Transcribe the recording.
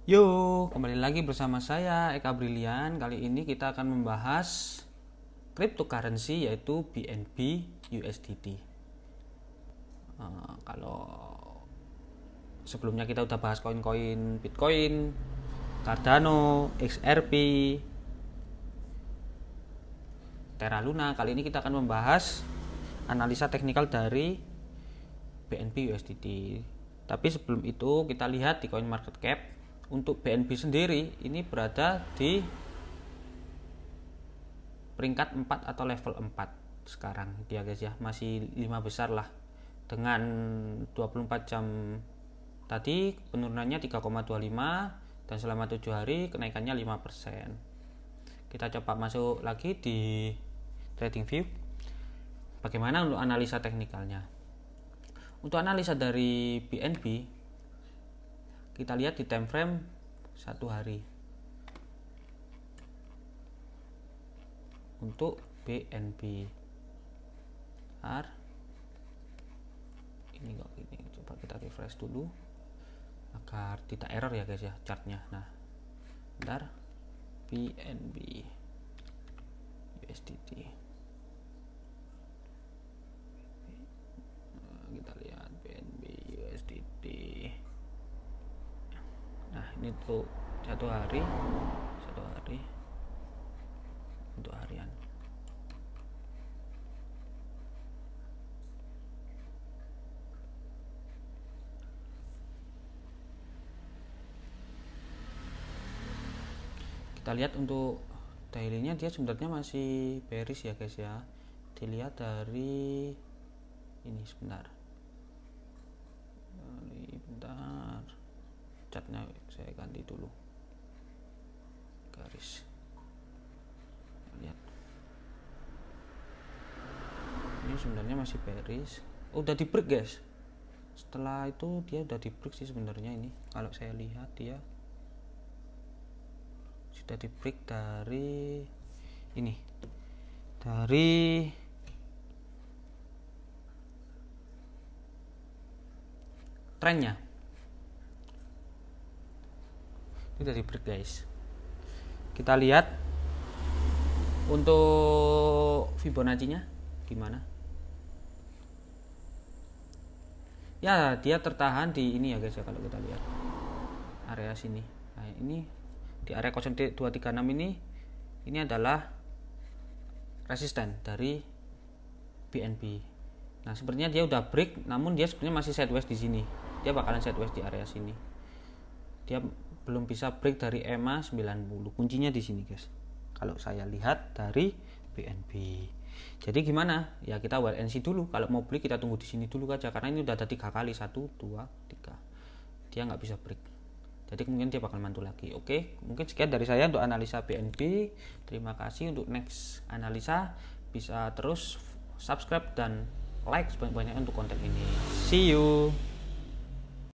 Yo, kembali lagi bersama saya Eka Brilian. Kali ini kita akan membahas cryptocurrency yaitu BNB USDT. Kalau sebelumnya kita udah bahas koin-koin Bitcoin, Cardano, XRP, Terra Luna, kali ini kita akan membahas analisa teknikal dari BNB USDT. Tapi sebelum itu kita lihat di coin market cap. Untuk BNB sendiri ini berada di peringkat 4 atau level 4 sekarang dia guys ya, masih 5 besar lah. Dengan 24 jam tadi penurunannya 3,25 dan selama 7 hari kenaikannya 5%. Kita coba masuk lagi di trading view. Bagaimana untuk analisa teknikalnya? Untuk analisa dari BNB kita lihat di time frame 1 hari. Untuk BNB ini kok gini, coba kita refresh dulu agar tidak error ya guys ya chartnya. Nah, bentar, BNB USDT, kita lihat BNB USDT. Nah, ini tuh satu hari untuk harian. Kita lihat untuk dailynya dia sebenarnya masih bearish ya guys ya. Dilihat dari ini sebentar, catnya saya ganti dulu garis. Lihat ini sebenarnya masih bearish. Udah di break guys, setelah itu dia udah di break sih sebenarnya. Ini kalau saya lihat dia sudah di break dari ini, dari trennya. Ini udah di break guys. Kita lihat untuk Fibonacci nya gimana. Ya, dia tertahan di ini ya guys ya. Kalau kita lihat area sini, nah ini di area 0236 ini adalah resisten dari BNB. Nah, sepertinya dia udah break, namun dia sebenarnya masih sideways di sini. Dia bakalan sideways di area sini. Dia belum bisa break dari EMA 90. Kuncinya di sini guys, kalau saya lihat dari BNB. Jadi gimana ya, kita wait and see dulu. Kalau mau beli kita tunggu di sini dulu aja, karena ini udah ada 3 kali, 1, 2, 3 dia nggak bisa break. Jadi kemungkinan dia bakal mantul lagi. Oke, mungkin sekian dari saya untuk analisa BNB. Terima kasih. Untuk next analisa bisa terus subscribe dan like sebanyak-banyaknya untuk konten ini. See you.